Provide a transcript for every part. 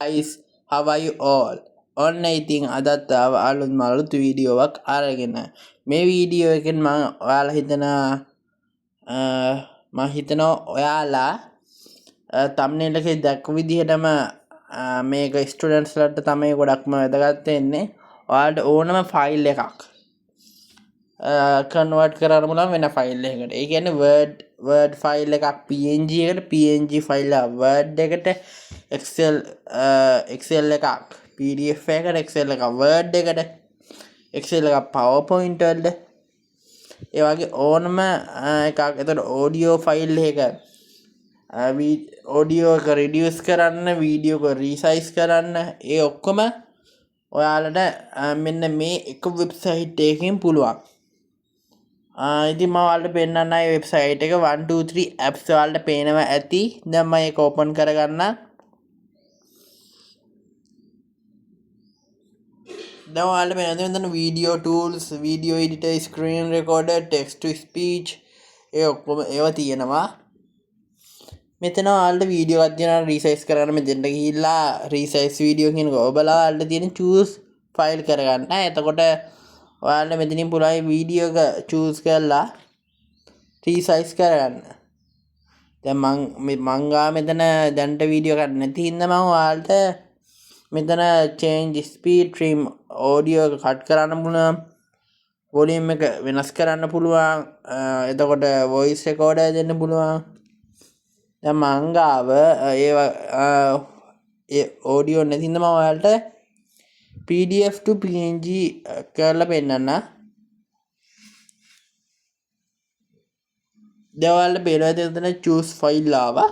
guys, how are you all? ඔන්න ඉතින් අදත් අලුත් වීඩියෝවක් අරගෙන මේ වීඩියෝ එකෙන් මම හිතනවා ඔයාලා thumbnail එකේ දැක්ක විදිහටම මේක ස්ටුඩන්ට්ස් ලට තමයි ගොඩක්ම වැදගත් වෙන්නේ. ඔයාලට ඕනම ෆයිල් එකක් කන්වර්ට් කරන්න පුළුවන් වෙන ෆයිල් එකකට. ඒ කියන්නේ word ෆයිල් එකක් png එකට png ෆයිල් එක word එකට excel එකක් pdf එකට excel එකක් word එකට excel එකක් powerpoint වලට ඒ වගේ ඕනම එකක්. එතකොට audio ෆයිල් එක audio එක reduce කරන්න, video එක resize කරන්න, ඒ ඔක්කොම ඔයාලට මෙන්න මේ එක වෙබ්සයිට් එකකින් පුළුවන්. ඉතින් මම ඔයාලට පෙන්නන්න ආයේ වෙබ්සයිට් එක 123 apps ඔයාලට පේනවා ඇති. දැන් මම ඒක ඕපන් කරගන්න. දැන් ඔයාලට පේනවා මෙතන video tools, video editor, screen recorder, text to speech ඒ ඔක්කොම ඒවා තියෙනවා. මෙතන ඔයාලට වීඩියෝ එකක් තියෙනවා රීසයිස් කරන්න. මෙතෙන්ට ගිහිල්ලා රීසයිස් වීඩියෝ කියනක ඔබලා ඔයාලට තියෙන choose ෆයිල් කරගන්න. එතකොට ඔයාලට මෙතනින් පුළුවන් වීඩියෝ එක choose කරලා රීසයිස් කරගන්න. දැන් මං ගා මෙතන දැන්ට වීඩියෝ එකක් නැති හින්දා මම ඔයාලට මෙතන change speed, trim audio එක කට් කරන්න පුළුවන්, volume එක වෙනස් කරන්න පුළුවන්, එතකොට voice recorder දෙන්න පුළුවන්. දැන් මං ගාව ඒ audio නැති හින්දා මම ඔයාලට pdf to png කරලා පෙන්නන්න. දැන් ඔයාලට පේනවා එතන choose file ආවා.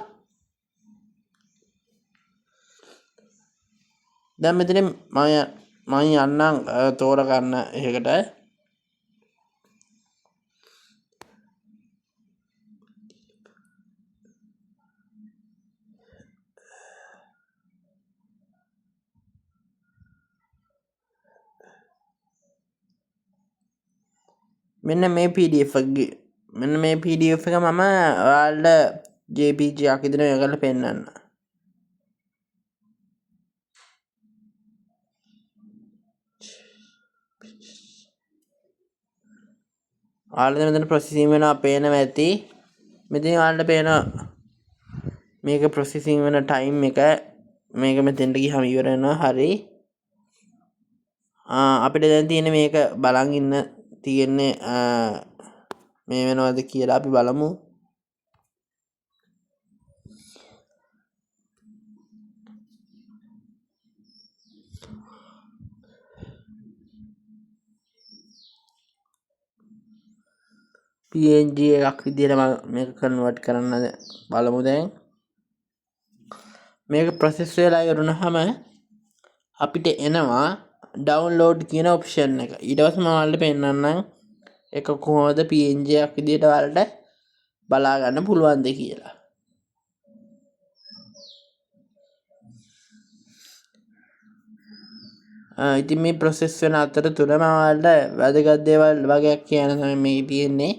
දැන් මෙතන මම යන්නම් තෝරගන්න එකකට. මෙන්න මේ pdf එක මම ඔයාලට jpg එකක් විදිහට කරලා පෙන්නන්න. ඔයාලට මෙතන processing වෙනවා පේනවා ඇති. මෙතන ඔයාලට පේනවා මේක processing වෙන time එක. මේක මෙතෙන්ට ගියාම ඉවර වෙනවා. හරි. අපිට දැන් තියෙන්නේ මේක බලන් ඉන්න තියෙන්නේ මේ වෙනවද කියලා අපි බලමු. png එකක් විදිහට මේක කන්වර්ට් කරන්න බලමු. දැන් මේක process වෙලා ඉවරනහම අපිට එනවා download කියන option එක. ඊට පස්සේ මම ඔයාලට පෙන්නන්නම් ඒක කොහොමද png එකක් විදිහට ඔයාලට බලා ගන්න පුළුවන්ද කියලා. ඉතින් මේ process වෙන අතරතුර මම ඔයාලට වැදගත් දේවල් වගේක් කියන්න තමයි මේ තියෙන්නේ.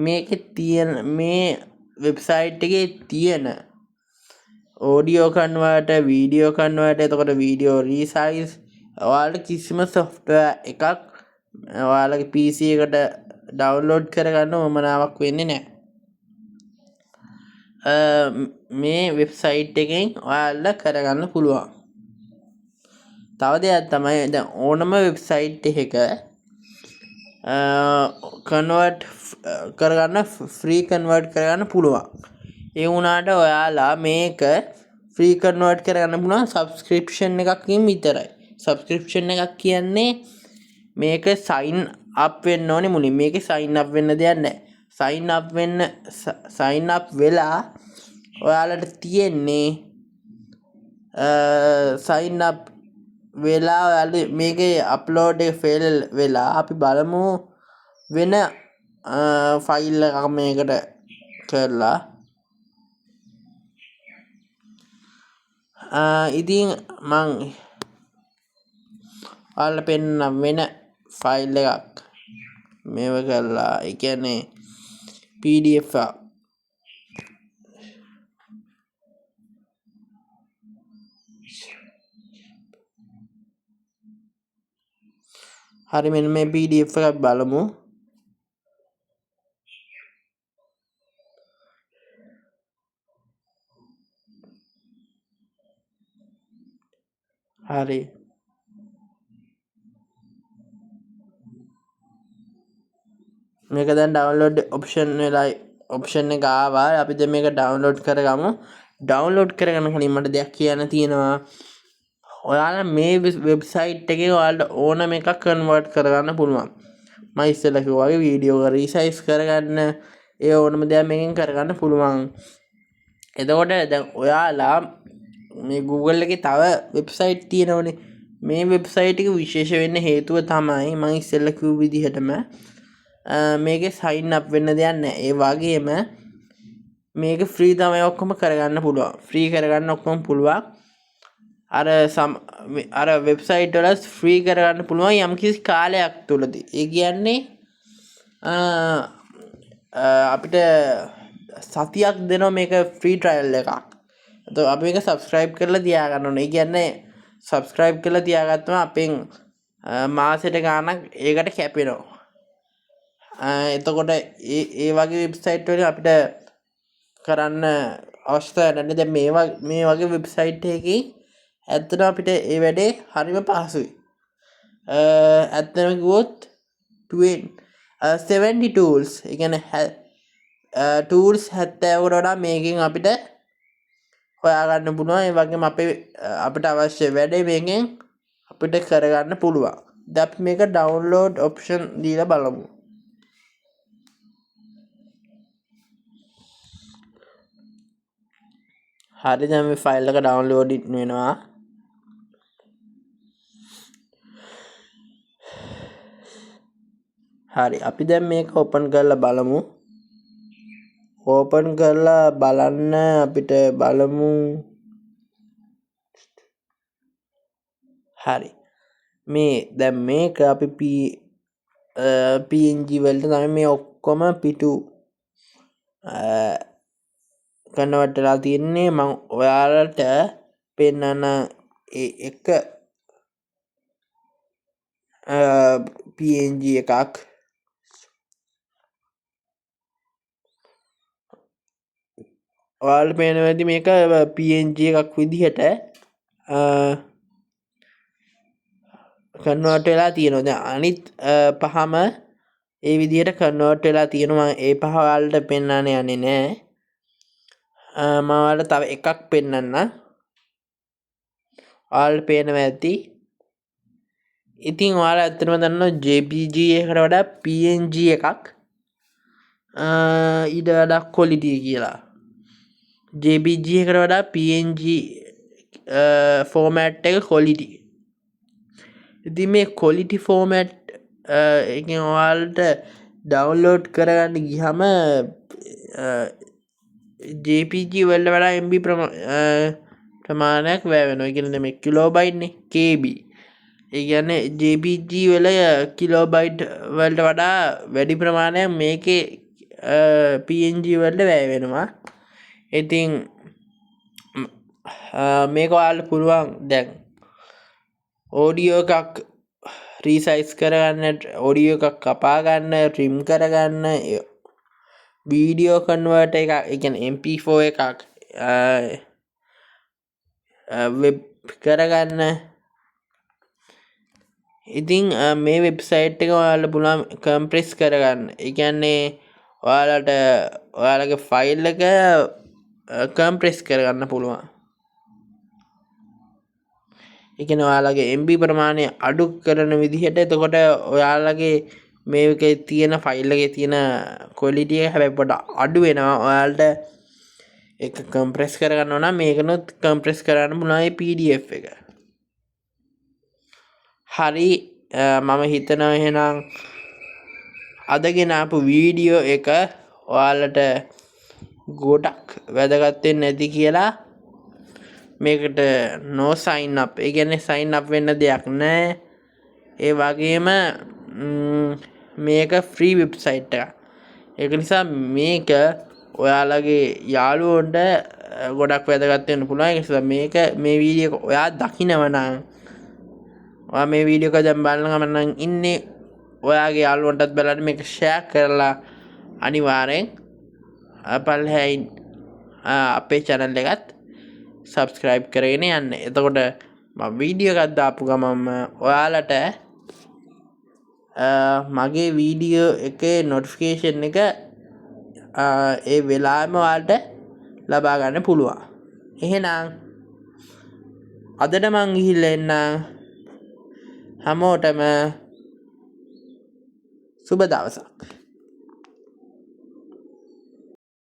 මේකේ තියෙන මේ වෙබ්සයිට් එකේ තියෙන audio converter, video converter, එතකොට video resize, ඔයාලට කිසිම software එකක් ඔයාලගේ PC එකට download කරගන්න උවමනාවක් වෙන්නේ නැහැ. මේ වෙබ්සයිට් එකෙන් ඔයාලට කරගන්න පුළුවන්. තව දෙයක් තමයි දැන් ඕනම වෙබ්සයිට් එකක කන්වර්ට් කරගන්න ෆ්‍රී කන්වර්ට් කරගන්න පුළුවන්. ඒ වුණාට ඔයාලා මේක ෆ්‍රී කන්වර්ට් කරගන්න පුළුවන් සබ්ස්ක්‍රිප්ෂන් එකකින් විතරයි. සබ්ස්ක්‍රිප්ෂන් එකක් කියන්නේ මේක sign up වෙන්න ඕනේ මුලින්. මේකේ sign up වෙන්න දෙයක් නැහැ. sign up වෙලා ඔයාලට තියෙන්නේ sign up වෙලා ඔයාලා මේකේ අප්ලෝඩ් එක ෆේල් වෙලා අපි බලමු වෙන ෆයිල් එකක් මේකට කරලා ඉතින් මං ඔයාලට පෙන්නන වෙන ෆයිල් එකක් මේව කරලා ඒ කියන්නේ pdf එකක් හරි මෙන්න මේ PDF එකක් බලමු. හරි මේක දැන් ඩවුන්ලෝඩ් ඔප්ෂන් එක ආවා. අපි දැන් මේක ඩවුන්ලෝඩ් කරගමු. ඩවුන්ලෝඩ් කරගන්න කලින් මට දෙයක් කියන්න තියෙනවා. ඔයාලා මේ වෙබ්සයිට් එකේ ඔයාලට ඕනම එකක් කන්වර්ට් කරගන්න පුළුවන්. මම ඉස්සෙල්ලා කිව්වා වගේ වීඩියෝ එක රීසයිස් කරගන්න ඒ ඕනම දෙයක් මේකෙන් කරගන්න පුළුවන්. එතකොට දැන් ඔයාලා මේ Google එකේ තව වෙබ්සයිට් තියෙනවනේ. මේ වෙබ්සයිට් එක විශේෂ වෙන්න හේතුව තමයි මම ඉස්සෙල්ලා කිව්ව විදිහටම මේකේ සයින් අප් වෙන්න දෙයක් නැහැ. ඒ වගේම මේක ෆ්‍රී තමයි ඔක්කොම කරගන්න පුළුවන්. ෆ්‍රී කරගන්න ඔක්කොම පුළුවන්. අර වෙබ්සයිට් වල ෆ්‍රී කරගන්න පුළුවන් යම්කිසි කාලයක් තුලදී. ඒ කියන්නේ අපිට සතියක් දෙනවා මේක ෆ්‍රී ට්‍රයල් එකක්. එතකොට අපි මේක සබ්ස්ක්‍රයිබ් කරලා තියාගන්න ඕනේ. ඒ කියන්නේ සබ්ස්ක්‍රයිබ් කරලා තියාගත්තම අපෙන් මාසෙට ගාණක් ඒකට කැපෙනවා. එතකොට ඒ වගේ වෙබ්සයිට් වලින් අපිට කරන්න අවශ්‍යතාවය නැහැ. දැන් මේ වගේ වෙබ්සයිට් එකකින් ඇත්තටම අපිට ඒ වැඩේ හරිම පහසුයි. ඇත්තටම කිව්වොත් 70 tools ඒ කියන්නේ tools 70කට වඩා මේකෙන් අපිට හොයාගන්න පුළුවන්. ඒ වගේම අපිට අවශ්‍ය වැඩේ මේකෙන් අපිට කරගන්න පුළුවන්. දැන් අපි මේක ඩවුන්ලෝඩ් ඔප්ෂන් දීලා බලමු. හරි දැන් මේ ෆයිල් එක ඩවුන්ලෝඩ් වෙනවා. හරි අපි දැන් මේක ඕපන් කරලා බලමු. ඕපන් කරලා බලන්න අපිට බලමු. හරි මේ දැන් මේක අපි PNG වලට තමයි මේ ඔක්කොම පිටු කන්වර්ට් වෙලා තියෙන්නේ. මම ඔයාලට පෙන්නන එක PNG එකක්. ඔයාලට පේනවා ඇති මේක PNG එකක් විදිහට කන්වර්ට් වෙලා තියෙනවා. දැන් අනිත් පහම ඒ විදිහට කන්වර්ට් වෙලා තියෙනවා. ඒ පහ ඔයාලට පෙන්වන්න යන්නේ නැහැ. මම ඔයාලට තව එකක් පෙන්වන්න. ඔයාලට පේනවා ඇති. ඉතින් ඔයාලා ඇත්තටම දන්නවා JPG එකට වඩා PNG එකක් ඊට වඩා quality කියලා. JPG එකට වඩා PNG format එක quality. ඉතින් මේ quality format එකෙන් ඔයාලට download කරගන්න ගියම JPG වලට වඩා MB ප්‍රමාණයක් වැය වෙනවා. ඒ කියන්නේ මේ කිලෝබයිට් නේ KB. ඒ කියන්නේ JPG වල කිලෝබයිට් වලට වඩා වැඩි ප්‍රමාණයක් මේකේ PNG වලට වැය වෙනවා. ඉතින් මේක ඔයාලට පුළුවන් දැන් ඔඩියෝ එකක් රීසයිස් කරගන්න, ඔඩියෝ එකක් කපා ගන්න, ට්‍රිම් කරගන්න, වීඩියෝ කන්වර්ට් එකක්, ඒ කියන්නේ MP4 එකක් වෙබ් කරගන්න. ඉතින් මේ වෙබ්සයිට් එක ඔයාලට පුළුවන් කම්ප්‍රෙස් කරගන්න. ඒ කියන්නේ ඔයාලගේ ෆයිල් එක කම්ප්‍රෙස් කරගන්න පුළුවන්. ඒ කියන්නේ ඔයාලගේ MB ප්‍රමාණය අඩු කරන විදිහට. එතකොට ඔයාලගේ මේකේ තියෙන ෆයිල් එකේ තියෙන ක්වොලිටි එක හැබැයි පොඩ්ඩක් අඩු වෙනවා. ඔයාලට ඒක කම්ප්‍රෙස් කරගන්න ඕන නම් මේකනොත් කම්ප්‍රෙස් කරන්න පුළුවන් මේ PDF එක. හරි මම හිතනවා එහෙනම් අදගෙන ආපු වීඩියෝ එක ඔයාලට ගොඩක් වැදගත් වෙන්නේ නැති කියලා. මේකට no sign up ඒ කියන්නේ sign up වෙන්න දෙයක් නැහැ. ඒ වගේම මේක free website එකක්. ඒක නිසා මේක ඔයාලගේ යාළුවන්ට ගොඩක් වැදගත්වෙන්න පුළුවන් නිසා මේක මේ වීඩියෝ ඔයා දකිනවනම් ඔයා මේ වීඩියෝක දැන් බලනගමන් ඉන්නේ ඔයාගේ යාළුවන්ටත් බලන්න මේක ෂෙයා කරලා අනිවාර්යෙන් පල්හැයින් අපේ channel එකත් subscribe කරගෙන යන්න. එතකොට මම වීඩියෝ එකක් දාපු ගමන්ම ඔයාලට මගේ වීඩියෝ එකේ notification එක ඒ වෙලාවෙම ඔයාලට ලබා ගන්න පුළුවන්. එහෙනම් අදට මං ගිහිල්ලා එන්නම්. හැමෝටම සුබ දවසක්.